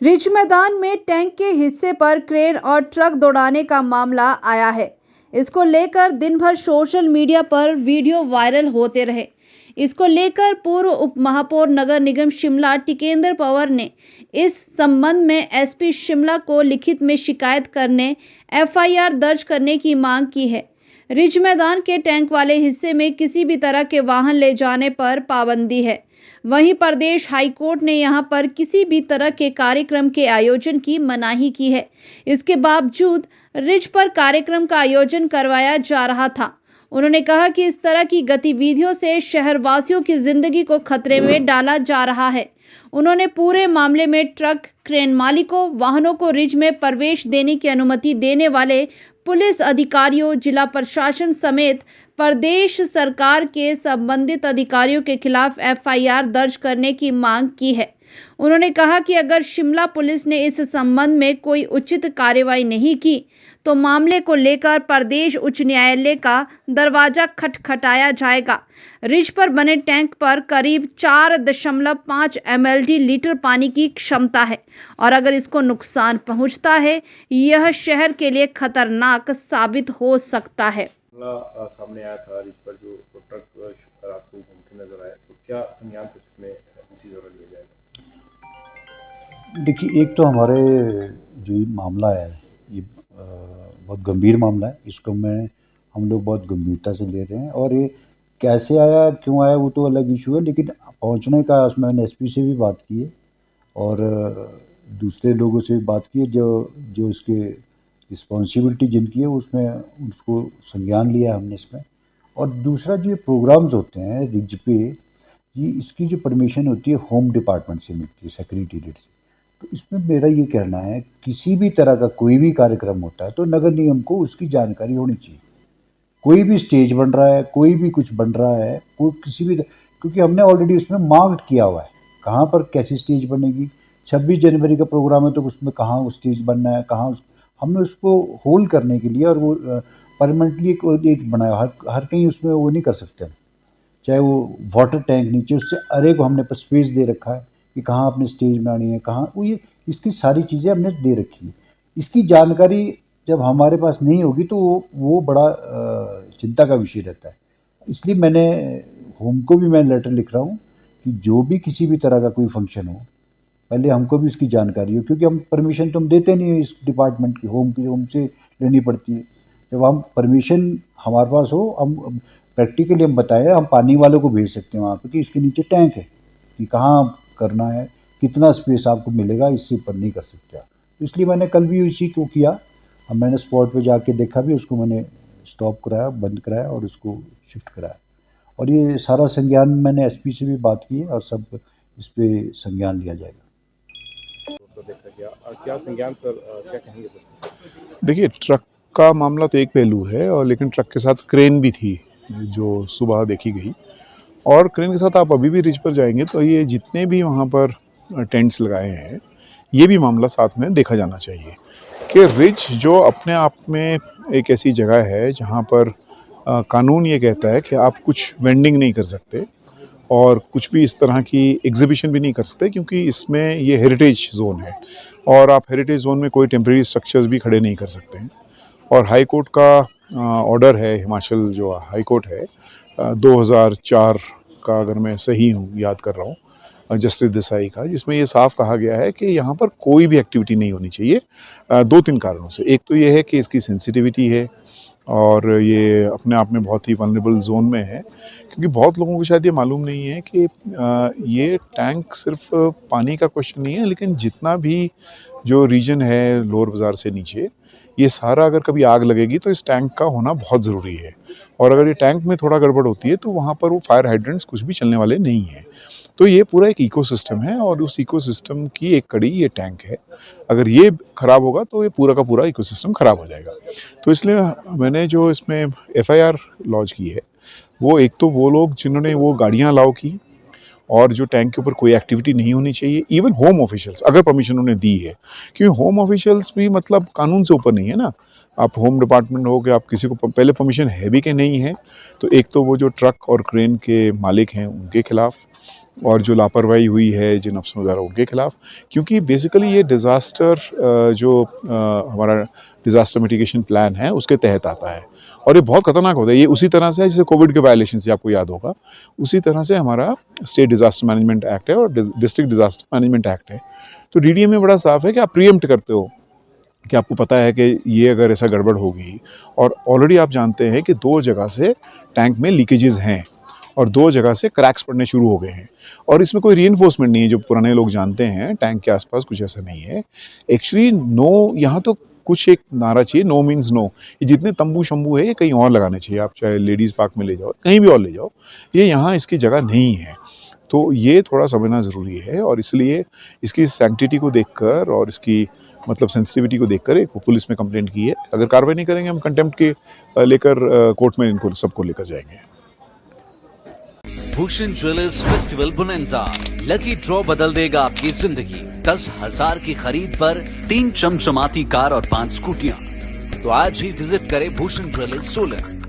Ridge मैदान में tank के हिस्से पर क्रेन और ट्रक दौड़ाने का मामला आया है। इसको लेकर दिन भर सोशल मीडिया पर वीडियो वायरल होते रहे। इसको लेकर पूर्व उप महापौर नगर निगम शिमला टिकेंद्र पवार ने इस संबंध में एसपी शिमला को लिखित में शिकायत करने एफआईआर दर्ज करने की मांग की है। रिज मैदान के टैंक वाले हिस्से में किसी भी तरह के वाहन ले जाने पर पाबंदी है। वहीं प्रदेश हाईकोर्ट ने यहां पर किसी भी तरह के कार्यक्रम के आयोजन की मनाही की है। इसके बावजूद रिज पर कार्यक्रम का आयोजन करवाया जा रहा था। उन्होंने कहा कि इस तरह की गतिविधियों से शहरवासियों की जिंदगी को खतरे में डाला जा रहा है। उन्होंने पूरे मामले में ट्रक, क्रेन मालिकों, वाहनों को रिज में प्रवेश देने की अनुमति देने वाले पुलिस अधिकारियों, जिला प्रशासन समेत प्रदेश सरकार के संबंधित अधिकारियों के खिलाफ एफआईआर दर्ज करने की मांग की है। उन्होंने कहा कि अगर शिमला पुलिस ने इस संबंध में कोई उचित कार्रवाई नहीं की तो मामले को लेकर प्रदेश उच्च न्यायालय का दरवाजा खटखटाया जाएगा। रिज पर बने टैंक पर करीब 4.5 एमएलडी लीटर पानी की क्षमता है और अगर इसको नुकसान पहुंचता है, यह शहर के लिए खतरनाक साबित हो सकता है। सामने आया था रिज पर जो ट्रक रात को घूमते नजर आए, तो क्या संज्ञान से इसमें उसी जगह लिया जाएगा? देखिए, एक तो हमारे जो ये मामला है ये बहुत गंभीर मामला है। इसको हम लोग बहुत गंभीरता से ले रहे हैं और ये कैसे आया, क्यों आया, वो तो अलग इशू है। लेकिन पहुंचने का मैंने एसपी से भी बात की है और दूसरे लोगों से भी बात की है जो इसके रिस्पॉन्सिबिलिटी जिनकी है उसमें उसको संज्ञान लिया हमने इसमें। और दूसरा जो ये प्रोग्राम्स होते हैं रिज पे, ये इसकी जो परमिशन होती है होम डिपार्टमेंट से मिलती है, सेक्रेटेरिएट से। तो इसमें मेरा ये कहना है, किसी भी तरह का कोई भी कार्यक्रम होता है तो नगर निगम को उसकी जानकारी होनी चाहिए। कोई भी स्टेज बन रहा है, कोई भी कुछ बन रहा है, कोई किसी भी, क्योंकि हमने ऑलरेडी उसमें मार्क्ड किया हुआ है कहाँ पर कैसी स्टेज बनेगी। 26 जनवरी का प्रोग्राम है तो उसमें कहाँ वो स्टेज बनना है, हमने उसको होल्ड करने के लिए और वो परमानेंटली एक बनाया। हर कहीं उसमें वो नहीं कर सकते हम, चाहे वो वाटर टैंक नीचे, उससे अरे को हमने स्पेस दे रखा है कि कहाँ अपने स्टेज बनानी है, कहाँ वो, ये इसकी सारी चीज़ें हमने दे रखी है। इसकी जानकारी जब हमारे पास नहीं होगी तो वो बड़ा चिंता का विषय रहता है। इसलिए मैंने होम को भी मैं लेटर लिख रहा हूँ कि जो भी किसी भी तरह का कोई फंक्शन हो, पहले हमको भी इसकी जानकारी हो, क्योंकि हम परमिशन तो हम देते नहीं है इस डिपार्टमेंट की, होम से लेनी पड़ती है। जब हम परमिशन हमारे पास हो, हम प्रैक्टिकली हम बताएं, हम पानी वालों को भेज सकते हैं वहाँ पे कि इसके नीचे टैंक है, कि कहाँ करना है, कितना स्पेस आपको मिलेगा, इससे ऊपर नहीं कर सकते आप। तो इसलिए मैंने कल भी इसी को किया। अब मैंने स्पॉट पे जाके देखा भी, उसको मैंने स्टॉप कराया, बंद कराया और उसको शिफ्ट कराया। और ये सारा संज्ञान मैंने एसपी से भी बात की है और सब इस पे संज्ञान लिया जाएगा। तो देखा गया, क्या संज्ञान सर, क्या कहेंगे सर? देखिए, ट्रक का मामला तो एक पहलू है और लेकिन ट्रक के साथ क्रेन भी थी जो सुबह देखी गई, और क्रेन के साथ आप अभी भी रिज पर जाएंगे तो ये जितने भी वहाँ पर टेंट्स लगाए हैं, ये भी मामला साथ में देखा जाना चाहिए कि रिज जो अपने आप में एक ऐसी जगह है जहाँ पर कानून ये कहता है कि आप कुछ वेंडिंग नहीं कर सकते और कुछ भी इस तरह की एग्जीबिशन भी नहीं कर सकते, क्योंकि इसमें ये हेरिटेज जोन है और आप हेरिटेज जोन में कोई टेम्परेरी स्ट्रक्चर्स भी खड़े नहीं कर सकते हैं। और हाई कोर्ट का ऑर्डर है, हिमाचल जो हाई कोर्ट है 2004 का, अगर मैं सही हूँ याद कर रहा हूँ, जस्टिस देसाई का, जिसमें ये साफ कहा गया है कि यहाँ पर कोई भी एक्टिविटी नहीं होनी चाहिए 2-3 कारणों से। एक तो ये है कि इसकी सेंसिटिविटी है और ये अपने आप में बहुत ही वल्नरेबल जोन में है, क्योंकि बहुत लोगों को शायद ये मालूम नहीं है कि ये टैंक सिर्फ पानी का क्वेश्चन नहीं है, लेकिन जितना भी जो रीजन है लोअर बाज़ार से नीचे, ये सारा अगर कभी आग लगेगी तो इस टैंक का होना बहुत ज़रूरी है। और अगर ये टैंक में थोड़ा गड़बड़ होती है तो वहाँ पर वो फायर हाइड्रेंट्स कुछ भी चलने वाले नहीं हैं। तो ये पूरा एक इकोसिस्टम है और उस इकोसिस्टम की एक कड़ी ये टैंक है। अगर ये ख़राब होगा तो ये पूरा का पूरा इकोसिस्टम ख़राब हो जाएगा। तो इसलिए मैंने जो इसमें एफआईआर लॉन्च की है, वो एक तो वो लोग जिन्होंने वो गाड़ियाँ अलाउ की और जो टैंक के ऊपर कोई एक्टिविटी नहीं होनी चाहिए, इवन होम ऑफिशियल्स अगर परमिशन उन्हें दी है, क्योंकि होम ऑफिशियल्स भी मतलब कानून से ऊपर नहीं है ना। आप होम डिपार्टमेंट हो कि आप किसी को पहले परमिशन है भी कि नहीं है, तो एक तो वो जो ट्रक और क्रेन के मालिक हैं उनके खिलाफ, और जो लापरवाही हुई है जिन अफसरों द्वारा उनके खिलाफ, क्योंकि बेसिकली ये डिज़ास्टर जो हमारा डिज़ास्टर मिटिगेशन प्लान है उसके तहत आता है और ये बहुत खतरनाक होता है। ये उसी तरह से है जैसे कोविड के वायलेशन से आपको याद होगा, उसी तरह से हमारा स्टेट डिज़ास्टर मैनेजमेंट एक्ट है और डिस्ट्रिक्ट डिज़ास्टर मैनेजमेंट एक्ट है। तो डीडीएम में बड़ा साफ है कि आप प्रीएम्प्ट करते हो कि आपको पता है कि ये अगर ऐसा गड़बड़ होगी, और ऑलरेडी आप जानते हैं कि 2 जगह से टैंक में लीकेजेस हैं और 2 जगह से क्रैक्स पड़ने शुरू हो गए हैं और इसमें कोई रीइंफोर्समेंट नहीं है। जो पुराने लोग जानते हैं टैंक के आसपास कुछ ऐसा नहीं है एक्चुअली। नो, यहाँ तो कुछ एक नारा चाहिए, नो मीन्स नो। ये जितने तंबू शंबू है ये कहीं और लगाने चाहिए, आप चाहे लेडीज़ पार्क में ले जाओ, कहीं भी और ले जाओ, ये यहाँ इसकी जगह नहीं है। तो ये थोड़ा समझना ज़रूरी है और इसलिए इसकी सैंक्टिटी को देखकर और इसकी मतलब सेंसिटिविटी को देखकर एक पुलिस में कंप्लेंट की है। अगर कार्रवाई नहीं करेंगे हम कंटेम्प्ट के लेकर कोर्ट में इनको सबको लेकर जाएंगे। Bhushan jewellers festival bonanza, lucky draw बदल देगा आपकी जिंदगी। 10,000 की खरीद पर 3 चमचमाती कार और 5 स्कूटियां। तो आज ही विजिट करें भूषण ज्वेलर्स सोलन।